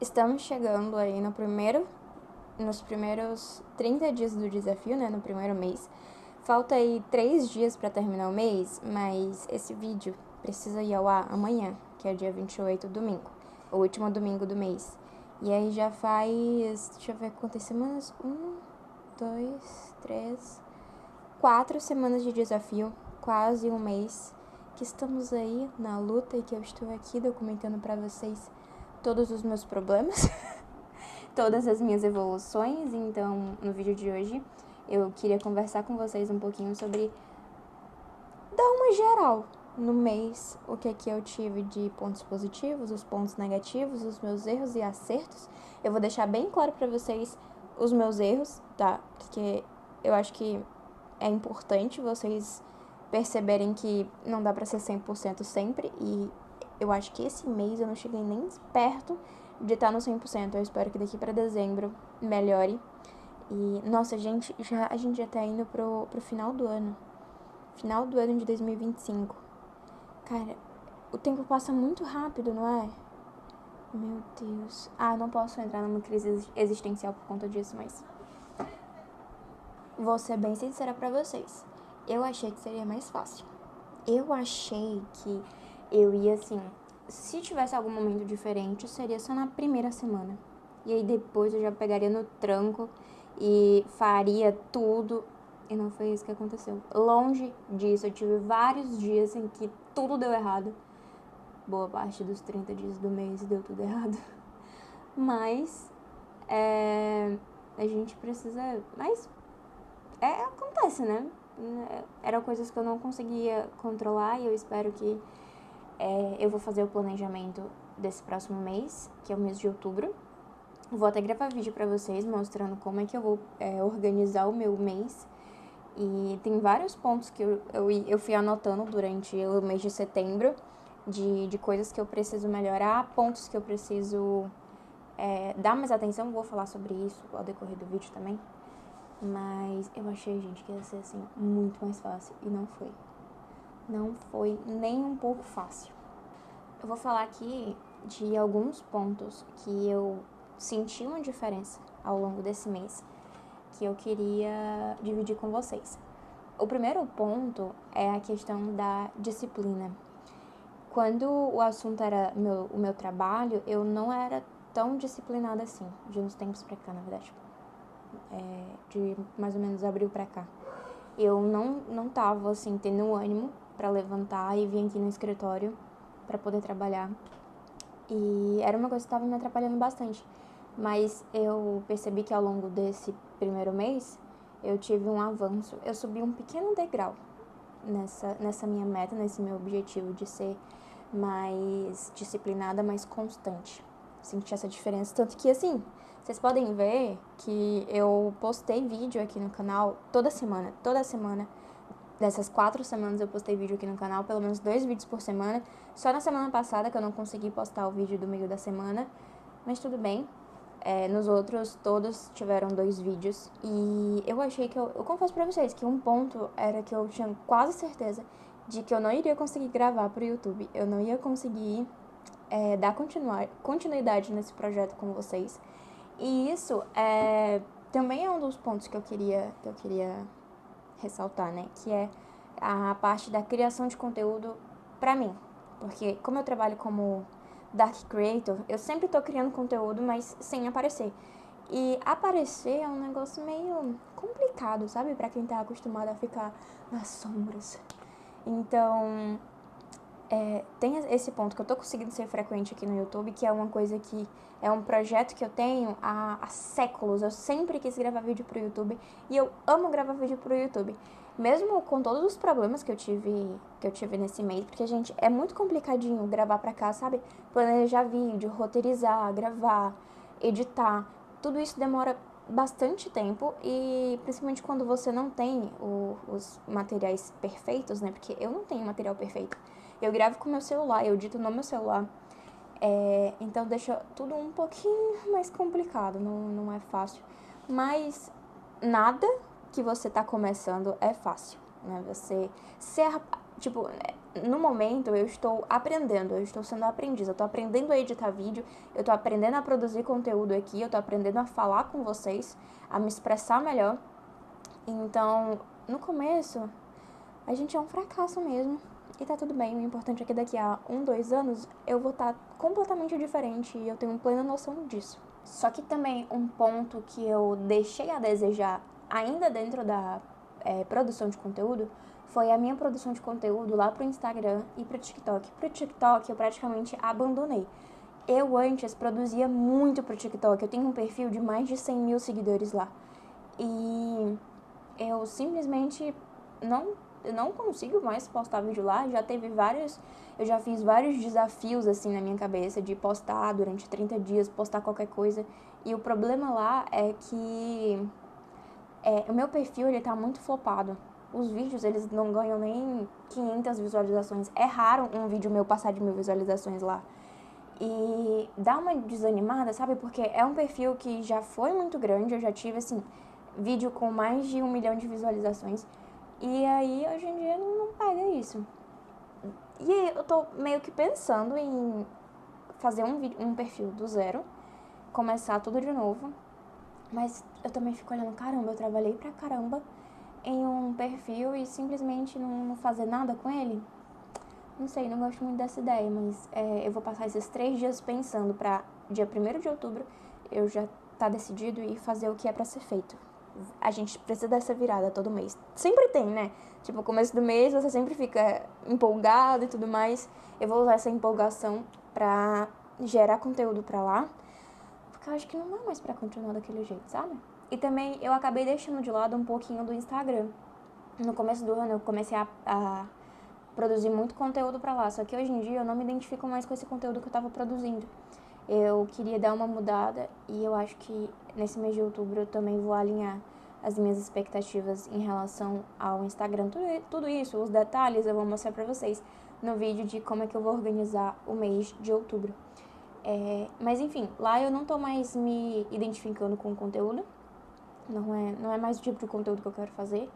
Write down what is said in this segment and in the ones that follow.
Estamos chegando aí nos primeiros 30 dias do desafio, né, no primeiro mês. Falta aí 3 dias para terminar o mês, mas esse vídeo precisa ir ao ar amanhã, que é dia 28, domingo, o último domingo do mês. E aí já faz, deixa eu ver quantas semanas, 2, 3, 4 semanas de desafio, quase um mês, que estamos aí na luta e que eu estou aqui documentando para vocês todos os meus problemas, todas as minhas evoluções. Então, no vídeo de hoje, eu queria conversar com vocês um pouquinho sobre dar uma geral no mês, o que eu tive de pontos positivos, os pontos negativos, os meus erros e acertos. Eu vou deixar bem claro para vocês os meus erros, tá? Porque eu acho que é importante vocês perceberem que não dá pra ser 100% sempre, e eu acho que esse mês eu não cheguei nem perto de estar no 100%. Eu espero que daqui pra dezembro melhore. E, nossa, gente, a gente já tá indo pro final do ano. Final do ano de 2025. Cara, o tempo passa muito rápido, não é? Meu Deus. Não posso entrar numa crise existencial por conta disso, mas vou ser bem sincera pra vocês. Eu achei que seria mais fácil. Eu achei que eu ia, assim, se tivesse algum momento diferente, seria só na primeira semana. E aí depois eu já pegaria no tranco e faria tudo. E não foi isso que aconteceu. Longe disso, eu tive vários dias em que tudo deu errado. Boa parte dos 30 dias do mês deu tudo errado. Mas, a gente precisa... Mas, acontece, né? Eram coisas que eu não conseguia controlar e eu espero que eu vou fazer o planejamento desse próximo mês, que é o mês de outubro. Vou até gravar vídeo pra vocês mostrando como é que eu vou organizar o meu mês. E tem vários pontos que eu fui anotando durante o mês de setembro, de coisas que eu preciso melhorar, pontos que eu preciso dar mais atenção. Vou falar sobre isso ao decorrer do vídeo também. Mas eu achei, gente, que ia ser, assim, muito mais fácil. E não foi. Não foi nem um pouco fácil. Eu vou falar aqui de alguns pontos que eu senti uma diferença ao longo desse mês, que eu queria dividir com vocês. O primeiro ponto é a questão da disciplina. Quando o assunto era o meu trabalho, eu não era tão disciplinada assim, de uns tempos pra cá, na verdade. De mais ou menos abril pra cá. Eu não tava, assim, tendo ânimo pra levantar e vir aqui no escritório pra poder trabalhar. E era uma coisa que tava me atrapalhando bastante. Mas eu percebi que ao longo desse primeiro mês, eu tive um avanço. Eu subi um pequeno degrau nessa minha meta, nesse meu objetivo de ser mais disciplinada, mais constante. Senti essa diferença, tanto que, assim, vocês podem ver que eu postei vídeo aqui no canal toda semana. Dessas 4 semanas eu postei vídeo aqui no canal, pelo menos 2 vídeos por semana. Só na semana passada que eu não consegui postar o vídeo do meio da semana, mas tudo bem. Nos outros, todos tiveram 2 vídeos. E eu achei que eu confesso pra vocês que um ponto era que eu tinha quase certeza de que eu não iria conseguir gravar pro YouTube. Eu não ia conseguir dar continuidade nesse projeto com vocês. E isso também é um dos pontos que eu queria ressaltar, né? Que é a parte da criação de conteúdo pra mim. Porque como eu trabalho como Dark Creator, eu sempre tô criando conteúdo, mas sem aparecer. E aparecer é um negócio meio complicado, sabe? Pra quem tá acostumado a ficar nas sombras. Então, tem esse ponto que eu tô conseguindo ser frequente aqui no YouTube, que é uma coisa que é um projeto que eu tenho há séculos. Eu sempre quis gravar vídeo pro YouTube e eu amo gravar vídeo pro YouTube. Mesmo com todos os problemas que eu tive nesse mês, porque, gente, é muito complicadinho gravar pra cá, sabe? Planejar vídeo, roteirizar, gravar, editar, tudo isso demora bastante tempo e principalmente quando você não tem os materiais perfeitos, né? Porque eu não tenho material perfeito. Eu gravo com meu celular, eu edito no meu celular. Então deixa tudo um pouquinho mais complicado, não é fácil. Mas nada que você tá começando é fácil, né? Você ser, tipo, no momento, eu estou aprendendo, eu estou sendo aprendiz, eu estou aprendendo a editar vídeo, eu estou aprendendo a produzir conteúdo aqui, eu estou aprendendo a falar com vocês, a me expressar melhor. Então, no começo, a gente é um fracasso mesmo. E tá tudo bem, o importante é que daqui a 2 anos eu vou estar completamente diferente e eu tenho plena noção disso. Só que também um ponto que eu deixei a desejar ainda dentro da produção de conteúdo foi a minha produção de conteúdo lá pro Instagram e pro TikTok. Pro TikTok eu praticamente abandonei. Eu antes produzia muito pro TikTok, eu tenho um perfil de mais de 100 mil seguidores lá. E eu simplesmente não consigo mais postar vídeo lá. Eu já fiz vários desafios assim na minha cabeça de postar durante 30 dias, postar qualquer coisa. E o problema lá é que o meu perfil ele tá muito flopado. Os vídeos, eles não ganham nem 500 visualizações. É raro um vídeo meu passar de 1000 visualizações lá. E dá uma desanimada, sabe? Porque é um perfil que já foi muito grande. Eu já tive, assim, vídeo com mais de 1 milhão de visualizações. E aí, hoje em dia, não pega isso. E eu tô meio que pensando em fazer um perfil do zero. Começar tudo de novo. Mas eu também fico olhando, caramba, eu trabalhei pra caramba em um perfil e simplesmente não fazer nada com ele. Não sei, não gosto muito dessa ideia, mas eu vou passar esses 3 dias pensando pra dia 1º de outubro eu já tá decidido e fazer o que é pra ser feito. A gente precisa dessa virada todo mês. Sempre tem, né? Tipo, no começo do mês você sempre fica empolgado e tudo mais. Eu vou usar essa empolgação pra gerar conteúdo pra lá, porque eu acho que não dá mais pra continuar daquele jeito, sabe? E também eu acabei deixando de lado um pouquinho do Instagram. No começo do ano eu comecei a produzir muito conteúdo pra lá, só que hoje em dia eu não me identifico mais com esse conteúdo que eu tava produzindo. Eu queria dar uma mudada e eu acho que nesse mês de outubro eu também vou alinhar as minhas expectativas em relação ao Instagram. Tudo isso, os detalhes eu vou mostrar pra vocês no vídeo de como é que eu vou organizar o mês de outubro. Mas enfim, lá eu não tô mais me identificando com o conteúdo. Não é mais o tipo de conteúdo que eu quero fazer.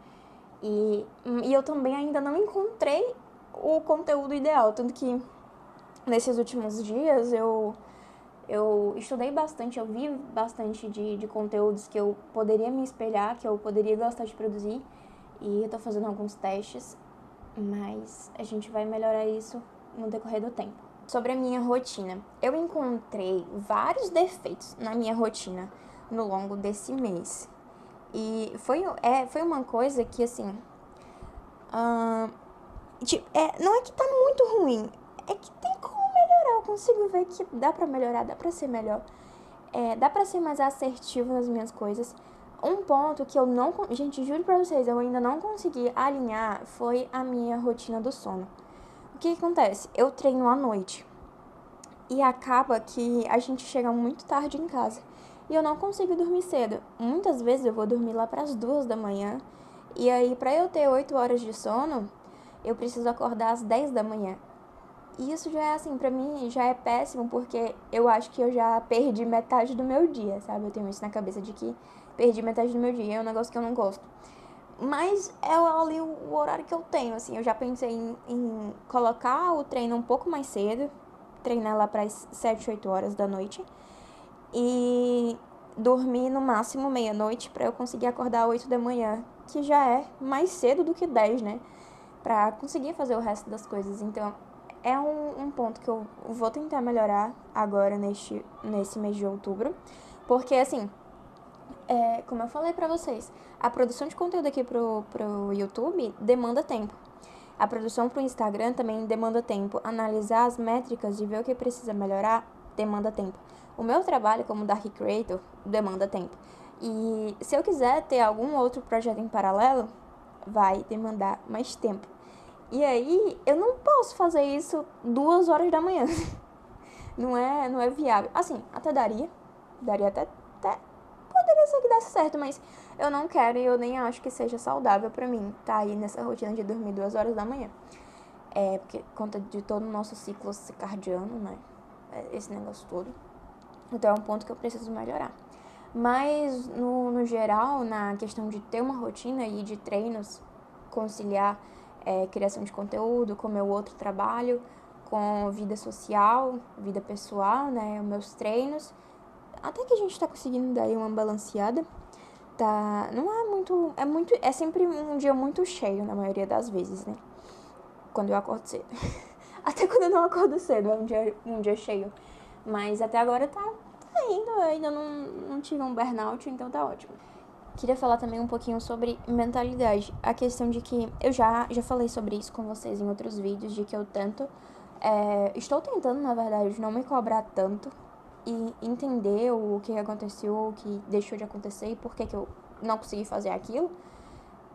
E eu também ainda não encontrei o conteúdo ideal. Tanto que nesses últimos dias eu estudei bastante, eu vi bastante de conteúdos que eu poderia me espelhar, que eu poderia gostar de produzir. E eu tô fazendo alguns testes, mas a gente vai melhorar isso no decorrer do tempo. Sobre a minha rotina, eu encontrei vários defeitos na minha rotina no longo desse mês. E foi uma coisa que, assim, não é que tá muito ruim, é que tem como melhorar. Eu consigo ver que dá pra melhorar, dá pra ser melhor. Dá pra ser mais assertivo nas minhas coisas. Um ponto que eu não... Gente, juro pra vocês, eu ainda não consegui alinhar foi a minha rotina do sono. O que acontece? Eu treino à noite. E acaba que a gente chega muito tarde em casa. E eu não consigo dormir cedo. Muitas vezes eu vou dormir lá pras 2 da manhã. E aí, pra eu ter 8 horas de sono, eu preciso acordar às 10 da manhã. E isso já é assim, pra mim, já é péssimo, porque eu acho que eu já perdi metade do meu dia, sabe? Eu tenho isso na cabeça de que perdi metade do meu dia, é um negócio que eu não gosto. Mas é ali o horário que eu tenho, assim. Eu já pensei em colocar o treino um pouco mais cedo, treinar lá pras 7, 8 horas da noite. E dormir no máximo meia-noite pra eu conseguir acordar às 8 da manhã, que já é mais cedo do que 10, né? Pra conseguir fazer o resto das coisas. Então, é um ponto que eu vou tentar melhorar agora nesse mês de outubro. Porque, assim, como eu falei pra vocês, a produção de conteúdo aqui pro YouTube demanda tempo. A produção pro Instagram também demanda tempo. Analisar as métricas e ver o que precisa melhorar demanda tempo. O meu trabalho como Dark Creator demanda tempo. E se eu quiser ter algum outro projeto em paralelo, vai demandar mais tempo. E aí, eu não posso fazer isso 2 horas da manhã. Não é viável. Assim, até daria. Daria até poderia ser que desse certo, mas eu não quero e eu nem acho que seja saudável pra mim tá aí nessa rotina de dormir 2 horas da manhã. Porque conta de todo o nosso ciclo circadiano, né? Esse negócio todo. Então é um ponto que eu preciso melhorar. Mas, no geral, na questão de ter uma rotina e de treinos, conciliar criação de conteúdo, com meu outro trabalho, com vida social, vida pessoal, né, meus treinos. Até que a gente tá conseguindo dar aí uma balanceada. Tá, não é muito, é sempre um dia muito cheio na maioria das vezes, né? Quando eu acordo cedo. Até quando eu não acordo cedo, é um dia cheio. Mas até agora tá indo, eu ainda não tive um burnout, então tá ótimo. Queria falar também um pouquinho sobre mentalidade. A questão de que eu já falei sobre isso com vocês em outros vídeos, de que eu estou tentando, na verdade, não me cobrar tanto e entender o que aconteceu, o que deixou de acontecer e por que eu não consegui fazer aquilo.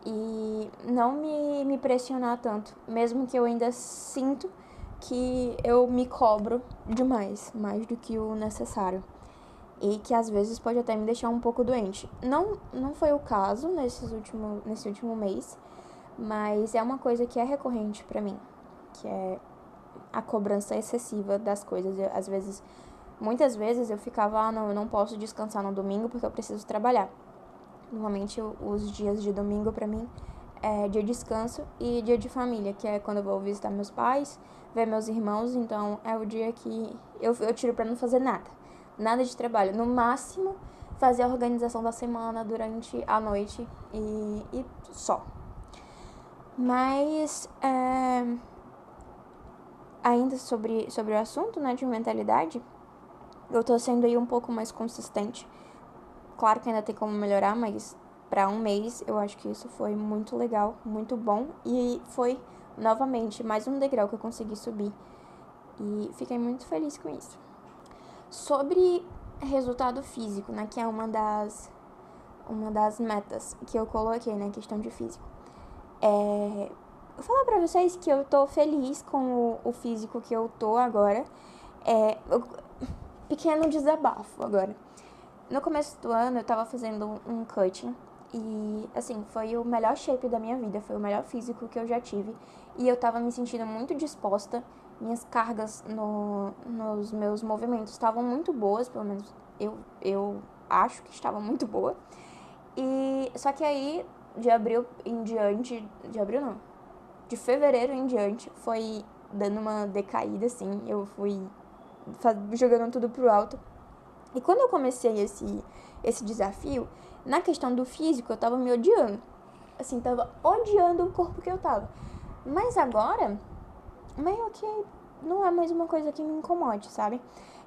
E não me pressionar tanto, mesmo que eu ainda sinto que eu me cobro demais, mais do que o necessário. E que às vezes pode até me deixar um pouco doente. Não foi o caso nesse último mês, mas é uma coisa que é recorrente pra mim, que é a cobrança excessiva das coisas. Muitas vezes eu ficava, não, eu não posso descansar no domingo porque eu preciso trabalhar. Normalmente os dias de domingo pra mim é dia de descanso e dia de família, que é quando eu vou visitar meus pais, ver meus irmãos, então é o dia que eu tiro pra não fazer nada de trabalho. No máximo, fazer a organização da semana durante a noite e só. Mas, ainda sobre o assunto, né, de mentalidade, eu tô sendo aí um pouco mais consistente. Claro que ainda tem como melhorar, mas para um mês eu acho que isso foi muito legal, muito bom. E foi, novamente, mais um degrau que eu consegui subir. E fiquei muito feliz com isso. Sobre resultado físico, né, que é uma das metas que eu coloquei, né, questão de físico. Vou falar pra vocês que eu tô feliz com o físico que eu tô agora. Pequeno desabafo agora. No começo do ano eu tava fazendo um cutting e, assim, foi o melhor shape da minha vida, foi o melhor físico que eu já tive e eu tava me sentindo muito disposta, minhas cargas nos meus movimentos estavam muito boas, pelo menos eu acho que estavam muito boas. E só que aí, de fevereiro em diante, foi dando uma decaída, assim, eu fui jogando tudo pro alto. E quando eu comecei esse desafio, na questão do físico, eu tava me odiando. Assim, tava odiando o corpo que eu tava. Mas agora, meio que não é mais uma coisa que me incomode, sabe?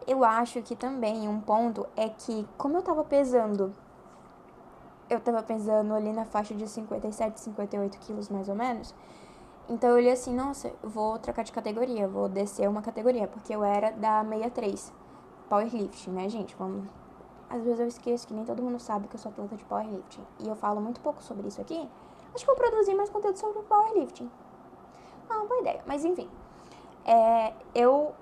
Eu acho que também um ponto é que, como eu tava pesando ali na faixa de 57, 58 quilos mais ou menos. Então eu olhei assim, nossa, vou trocar de categoria, vou descer uma categoria, porque eu era da 63, powerlifting, né, gente? Às vezes eu esqueço que nem todo mundo sabe que eu sou atleta de powerlifting. E eu falo muito pouco sobre isso aqui. Acho que eu produzi mais conteúdo sobre o powerlifting. Não, boa ideia. Mas enfim, eu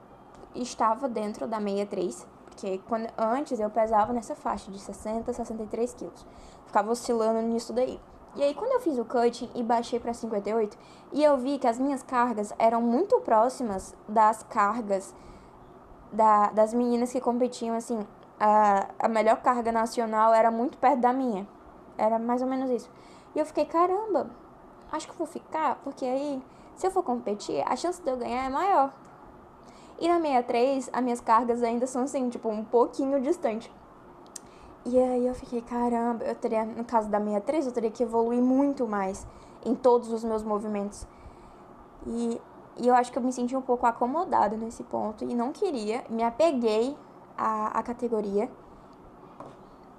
estava dentro da 63, porque antes eu pesava nessa faixa de 60, 63 quilos. Ficava oscilando nisso daí. E aí, quando eu fiz o cutting e baixei para 58, e eu vi que as minhas cargas eram muito próximas das cargas das meninas que competiam, assim, a melhor carga nacional era muito perto da minha. Era mais ou menos isso. E eu fiquei, caramba, acho que eu vou ficar, porque aí, se eu for competir, a chance de eu ganhar é maior. E na 63, as minhas cargas ainda são, assim, tipo, um pouquinho distante. E aí eu fiquei, caramba, no caso da 63, eu teria que evoluir muito mais em todos os meus movimentos. E eu acho que eu me senti um pouco acomodada nesse ponto e não queria, me apeguei à categoria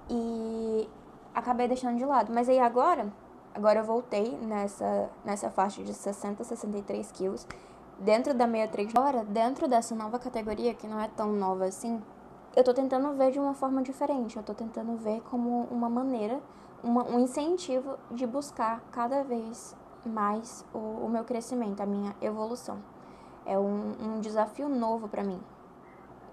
e acabei deixando de lado. Mas aí agora eu voltei nessa faixa de 60, 63 quilos, dentro da 63. Agora, dentro dessa nova categoria, que não é tão nova assim, eu tô tentando ver de uma forma diferente. Eu tô tentando ver como uma maneira, um incentivo de buscar cada vez mais o meu crescimento, a minha evolução. É um desafio novo pra mim.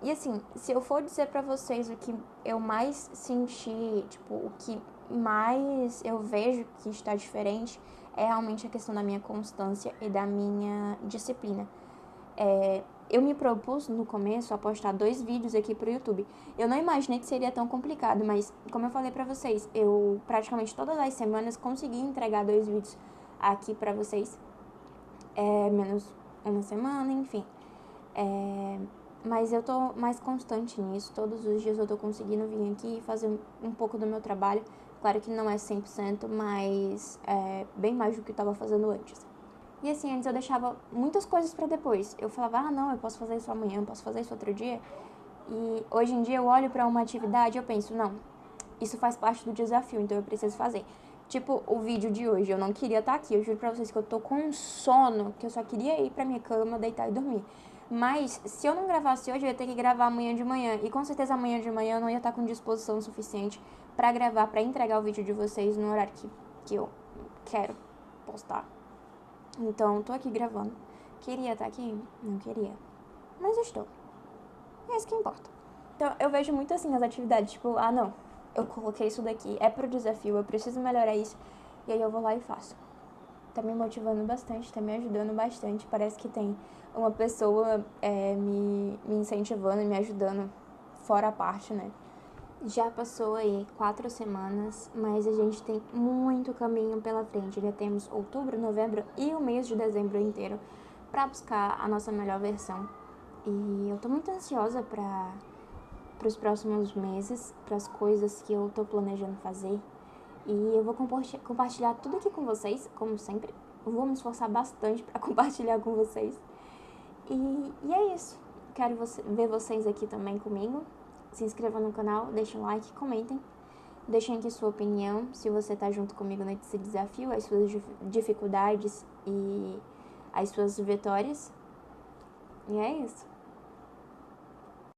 E assim, se eu for dizer pra vocês o que eu mais senti, tipo, o que mais eu vejo que está diferente, é realmente a questão da minha constância e da minha disciplina. Eu me propus no começo a postar 2 vídeos aqui pro YouTube. Eu não imaginei que seria tão complicado, mas como eu falei pra vocês, eu praticamente todas as semanas consegui entregar 2 vídeos aqui pra vocês. menos uma semana, enfim. Mas eu tô mais constante nisso. Todos os dias eu tô conseguindo vir aqui e fazer um pouco do meu trabalho. Claro que não é 100%, mas é bem mais do que eu tava fazendo antes. E assim, antes eu deixava muitas coisas pra depois. Eu falava, não, eu posso fazer isso amanhã, eu posso fazer isso outro dia. E hoje em dia eu olho pra uma atividade e eu penso, não, isso faz parte do desafio, então eu preciso fazer. Tipo, o vídeo de hoje, eu não queria estar aqui. Eu juro pra vocês que eu tô com um sono, que eu só queria ir pra minha cama, deitar e dormir. Mas, se eu não gravasse hoje, eu ia ter que gravar amanhã de manhã. E com certeza amanhã de manhã eu não ia estar com disposição suficiente pra gravar, pra entregar o vídeo de vocês no horário que eu quero postar. Então, tô aqui gravando. Queria estar aqui? Não queria. Mas estou. É isso que importa. Então, eu vejo muito assim as atividades, tipo, não, eu coloquei isso daqui, é pro desafio, eu preciso melhorar isso. E aí eu vou lá e faço. Tá me motivando bastante, tá me ajudando bastante. Parece que tem uma pessoa me incentivando e me ajudando fora a parte, né? Já passou aí 4 semanas, mas a gente tem muito caminho pela frente. Já temos outubro, novembro e o mês de dezembro inteiro pra buscar a nossa melhor versão. E eu tô muito ansiosa para os próximos meses, para as coisas que eu tô planejando fazer. E eu vou compartilhar tudo aqui com vocês, como sempre. Eu vou me esforçar bastante para compartilhar com vocês. E é isso. Quero ver vocês aqui também comigo. Se inscrevam no canal, deixem um like, comentem. Deixem aqui sua opinião, se você tá junto comigo nesse desafio, as suas dificuldades e as suas vitórias. E é isso.